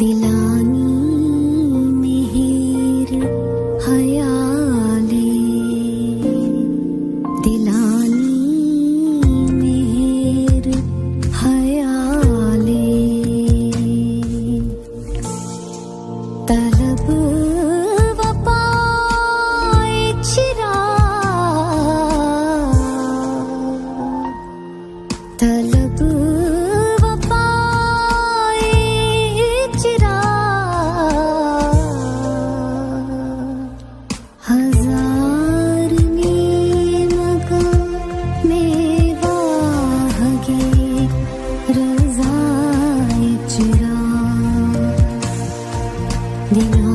दिलानी मेहेर हयाले दिलानी मेहेर हयाले तलब वफाए चिरा तलब हजार नेमका मेवाहगे रज़ाए चिरा दिना